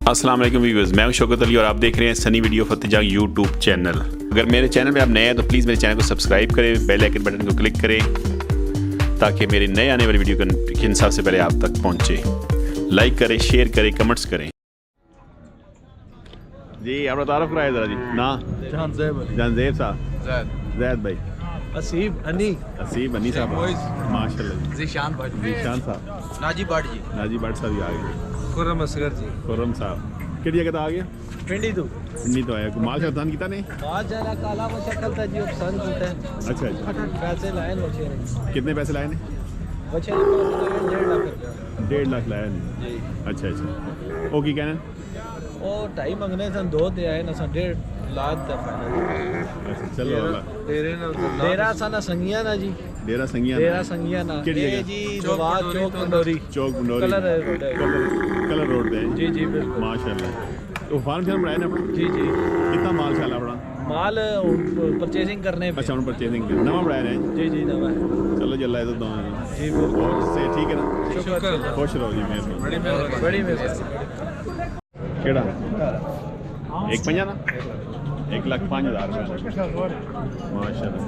अस्सलाम वालेकुम व्यूअर्स, मैं हूं शौकत अली और आप देख रहे हैं सनी वीडियो फतेह जंग यूट्यूब चैनल। अगर मेरे चैनल पे आप नए हैं तो प्लीज़ मेरे चैनल को सब्सक्राइब करें, बेल आइकन बटन को क्लिक करें ताकि मेरी नए आने वाली वीडियो का सबसे पहले आप तक पहुंचे। लाइक करें, शेयर करें, कमेंट्स करें। जी अपना तारुफ कराए ज़रा जी। ना जानजेब साहब, जैद भाई, असीब अनी साहब, माशाल्लाह, ज़ीशान साहब, नाजी बाट साहब भी आ गए, खुर्रम असगर जी, खुर्रम साहब किहड़ी जगह आ गया? पिंडी तो आया को माल शब्दान किता नहीं? माल जरा काला मशक्कल था जी, पसंद होता है। अच्छा पैसे लाए बचे ने। कितने पैसे लाए ने? बचे 1.5 लाख रुपया। 1.5 लाख लाया ने जी। अच्छा ओ की कहना? ओ 2.5 मंगने सन, 2 ते आए ना सन, 1.5 लाख दा फाइनल। अच्छा चलो वाला डेरा सा संगिया ना जी, डेरा संगिया ना ये जी दवात चौक पंडोरी कलर रोड पे। जी बिल्कुल माशाल्लाह। तो फार्म बनाया ना अपना? जी कितना माल शाला अपना? माल परचेजिंग करने पे। अच्छा परचेजिंग नवा बनाया है? जी नवा है। चलो जी अल्लाह इज्जत दो जी, बहुत से ठीक है ना, शुक्र, खुश रहो जी, मेहरबानी, बड़ी मेहरबानी। केड़ा 1.5 ना 1,05,000 माशाल्लाह।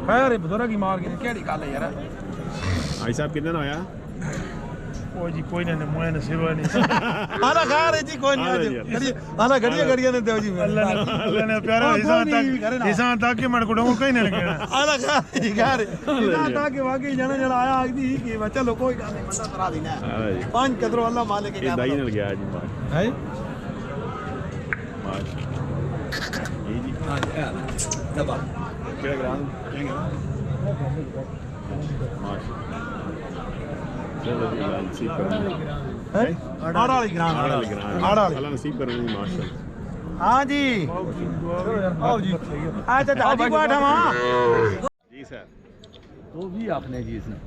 अरे बुजुर्ग की मार के केड़ी गल है यार। भाई साहब कितने ना होया? ओ जी कोई नहीं, मोए नसीब नहीं। आला खैर है जी, कोई नहीं, आला घड़िया ने दो जी। अल्लाह ने प्यारा हिसान तक के मन को डोंग कहीं नहीं लगेगा। आला खैर हिसान तक के वाकई जाना जड़ा आया आखदी कि बच्चा लो कोई गल नहीं, बंदा तरा देना है। पांच कदरों अल्लाह मालिक के दाई ने गया जी मार है माशाल्लाह। ये जी हां दबा केड़ा ग्राम क्या माशाल्लाह। चलो जी अल्लाह नसीब करे। आड़ा वाली ग्राम अल्लाह नसीब करे माशाल्लाह। हां जी आओ जी, अच्छा दादी को आठा वहां जी सर। तो भी आपने जी इसने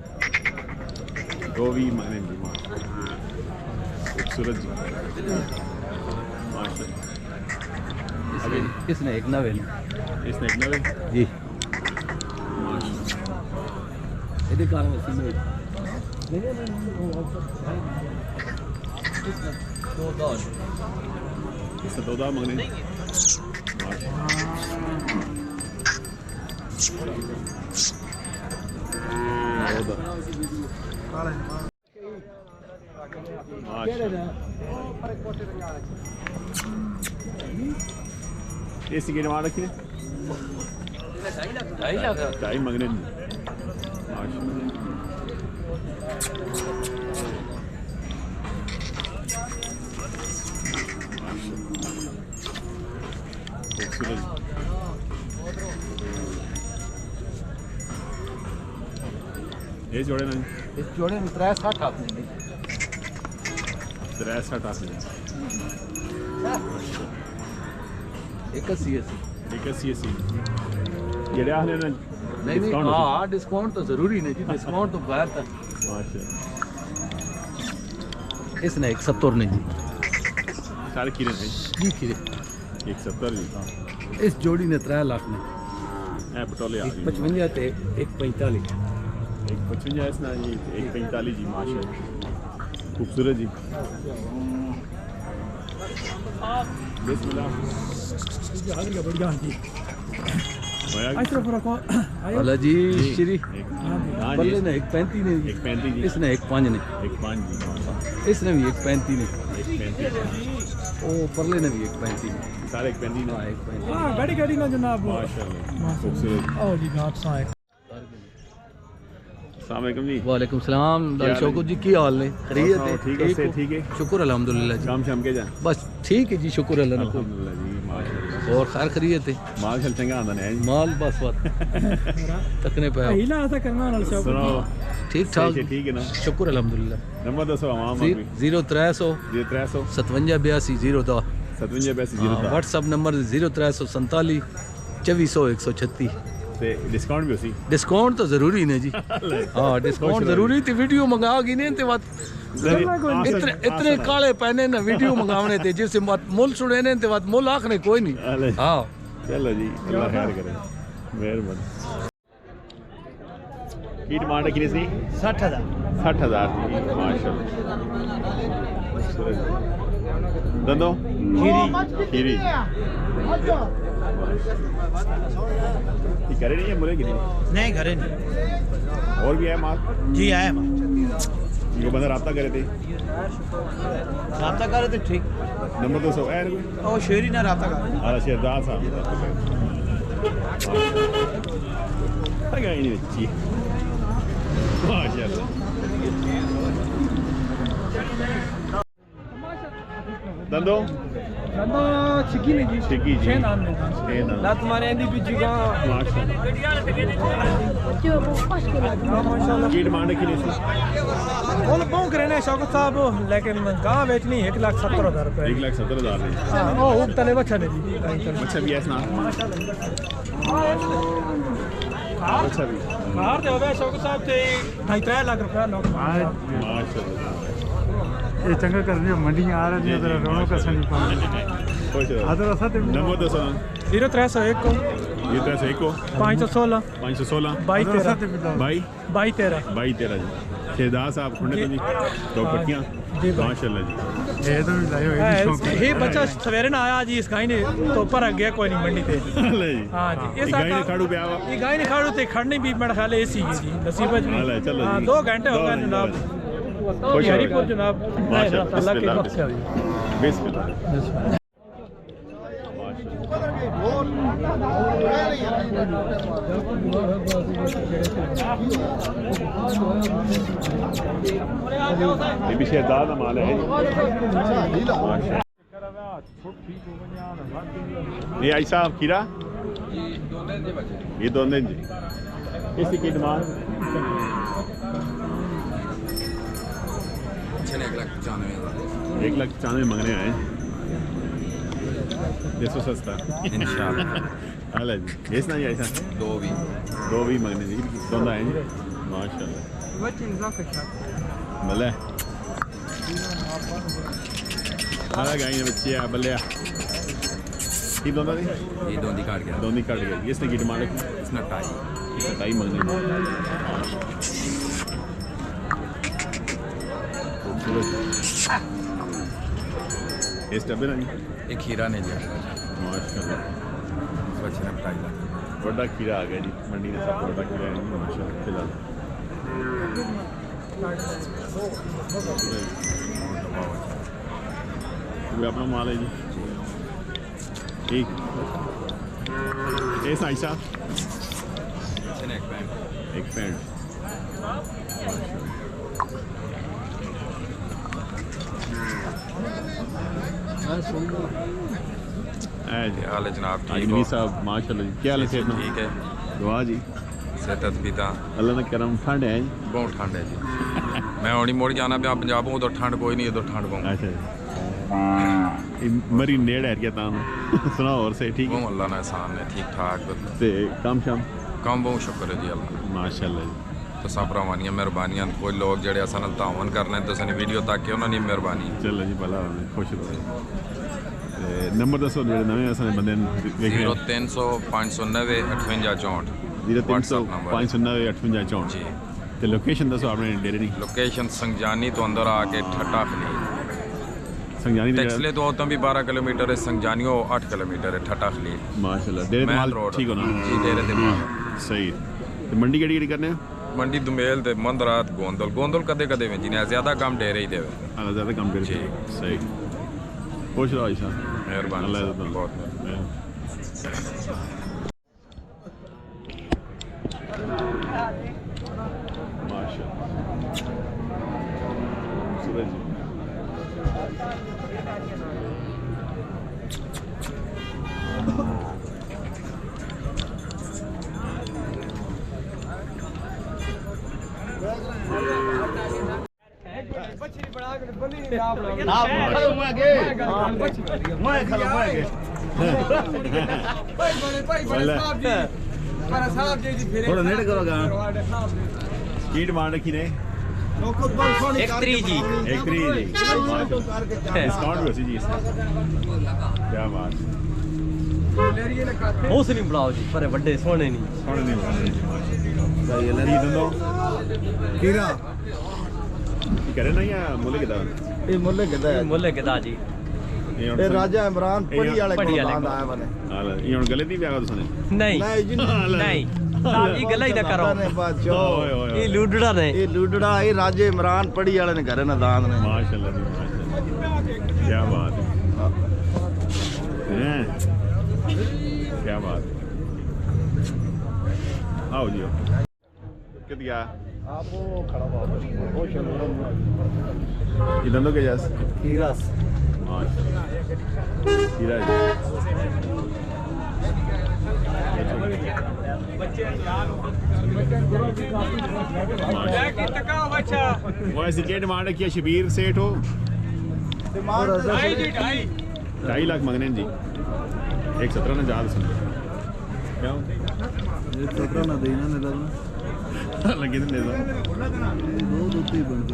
दो भी माने जी खूबसूरत जी माशाल्लाह। इसने एक नवे जी माशाल्लाह। ये कार में इससे 2 दाव मंगने इसी की डिमांड रखी है 2.5 मंगने ये जोड़े ना इस जोड़े में 63 आपने 63 आपने 81 ये रहा है ना? नहीं हाँ डिस्काउंट तो जरूरी नहीं जी, डिस्काउंट तो बाहर था। इसने 170 नहीं जी, सारे खीरे जी खीरे 170 जी। इस जोड़ी ने 3 लाख ने है पटोले 55 ते 145 155 है ना जी, 145 जी माशाल्लाह खूबसूरत जी। बिस्मिल्लाह वाला जी श्री बल्ले ने 135 ने 135 जी, इसने 1.5 ने 1.5 जी, इसने भी 135 ने 135 ओ परले ने भी 135 ने, सारे 135 ना 135। हां गाड़ी ना जनाब माशाल्लाह खूबसूरत। आओ जी घाट सा है। अस्सलाम वालेकुम जी। वालेकुम सलाम दाल शौकत जी, की हाल है? खैरियत है? ठीक है शुक्र अल्हम्दुलिल्लाह जी। काम शाम के जा बस ठीक है जी, शुक्र अल्लाह का। अल्हम्दुलिल्लाह जी माशाल्लाह। और खैर खैरियत है? माल चल चंगा आंदा है माल बस तकने पे हिला ऐसा करना ना शौकत। सुनो ठीक ठाक ठीक है ना, शुक्र अल्हम्दुलिल्लाह। नंबर दसो आवाम 0300 0300 57 82 010 57 82 010 व्हाट्सएप नंबर 0347 2400 136। ते डिस्काउंट भी उसी डिस्काउंट तो जरूरी ने जी। हाँ डिस्काउंट जरूरी थी, वीडियो मंगा गई ने ते बात इतने काले पहने ना वीडियो मंगावने थे जिससे बात मुल सुने ने ते बात मुल आखने कोई नहीं। हाँ चलो जी अल्लाह खैर करे, मेहरबानी। की डिमांड है कितनी सी 60,000 60,000 माशाल्लाह दंदो खीरी करे नहीं है मुरे की नहीं घरे नहीं और भी है माल जी आया माल जो बंदा राब्ता करे थे राब्ता करे तो ठीक नंबर 200 है ओ शेरी ना राब्ता करे अरे शेरदार साहब अगर ini अच्छी माशाल्लाह दंदो छिकी जी छिकी जी नाम ने ना तुम्हारे एंदी भी जीगा माशाल्लाह की डिमांड की नहीं बोल पाऊं करे ना शौकत साहब लेकिन कहां बेचनी 1,70,000 रुपए 1,70,000 ने हां ओ तले बच्चा ने जी अच्छा भी है ना अच्छा भी बाहर दे होवे शौकत साहब ते 2.5 लाख रुपया लोग माशाल्लाह ये चंगा कर रही मंडियां आ रही है रोनों का सनी पा खुश रहो अदर साथ नंबर 200 0301 को ये 301 को 516 516 22 13 जी शेरदार साहब खुंडे तो जी दो पट्टियां जी ये माशाल्लाह जी तो लायो ये बच्चा सवेरे ना आया जी इस गाय ने तो पर गया कोई नहीं मंडी ते ले जी हां जी ये गाय ने खाड़ू पे आवा ये गाय ने खाड़ू ते खड़ने भी मेरा ख्याल ऐसी है जी नसीब है चलो हां 2 घंटे हो गए जनाब हरीपुर जनाब अल्लाह के बख्श है बिस्मिल्लाह ये भी शेरदार का माल है ये आई साहब खीरा ये दोनों जी इसकी की डिमांड 1,95,000 मांग रहे हैं जैसो सस्ता इंशाल्लाह हाल जी ये ना ऐसा दो भी मांगने जी दोनों हैं जी माशाल्लाह भले हां गाय ने बच्चे आ बल्ले ये दोनों काट गया इसने की डिमांड इसने 2.5 मांगने इस डब्बे ना एक खीरा ने लिया माशाल्लाह बच्चे ने 2.5 लाख बड़ा खीरा आ गया जी मंडी में सब बड़ा खीरा है माशाल्लाह फिलहाल वो अपना माल है जी ठीक ये साइसा एक पैंट हाल है जनाब ठीक आजमी साहब माशाल्लाह जी क्या हाल है ठीक है दुआ जी सेहत पीता अल्लाह ने करम ठंड है जी बहुत ठंड है जी मैं होनी मोड़ जाना पिया पंजाबों उधर ठंड कोई नहीं उधर ठंड बहुत अच्छा जी मरी नेड़ है क्या ताम सुना और से ठीक है अल्लाह ने एहसान है ठीक ठाक ते काम शाम कम बहुत शुक्र है जी अल्लाह माशाल्लाह जी तो सब भरावानियां मेहरबानियां कोई लोग जेड़े असन तावन करने तो सनी वीडियो तक के उन्होंने मेहरबानी चलो जी भला खुश रहो नंबर दसो जेड़े नवे असन बंदे देख रहे 0300 590 58 0300 590 58 जी ते लोकेशन दसो आपने डेरे दी लोकेशन संजानी तो अंदर आके ठट्टा खलील संजानी टेक्सले तो होता भी 12 किलोमीटर है संजानियो 8 किलोमीटर है ठट्टा खलील माशाल्लाह डेरे माल ठीक हो ना जी डेरे दे माल सही ते मंडी केड़ी करने मंडी दुमेल ते मंदरात गोंदल कदे कदे में जिन्हें ज्यादा काम डेरे ही देवे हां ज्यादा काम करे जी सही खुश रहो ईसा मेहरबानी अल्लाह बहुत माशाल्लाह सूरज थोड़ा नेड़ करोगा की डिमांड रखी ने 1 जी डिस्काउंट भी होसी जी इसमें क्या बात हौसली बढ़ाओ जी पर बड़े सोने नहीं सोने नहीं दंदो कीरा करे ना या मुले के दान ये मुल्ले किदा है मुल्ले किदा जी ये राजा इमरान पड़ी वाले को दांद आया मैंने हां ये हुन गलत नहीं पिया तुसने नहीं नहीं साहब ये गला ही ना करो ये लूडड़ा ने ये लूडड़ा ये राजे इमरान पड़ी वाले ने घरे ना दांद ने माशाल्लाह जी माशाल्लाह क्या बात है क्या बात आओ जी कितना आप वो खड़ा हुआ वो चलो ये दंदो के जैस कीरा माशाल्लाह हीरा जी वो ऐसी क्या डिमांड है कि शबीर सेठ हो 2.5 लाख मंगने जी 1.17 ने ज्यादा सुन क्या 17 ना देना ने लगना लगे थे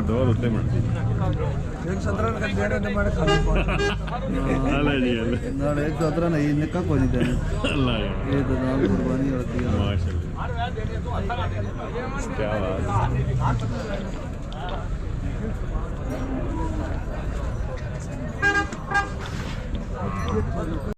दो दुत्ते बनते 117 का देना ने मारे खाली अल्लाह जी अल्लाह नाले 117 नहीं निका कोई नहीं देना अल्लाह ये तो नाम कुर्बानी होती है माशाल्लाह क्या बात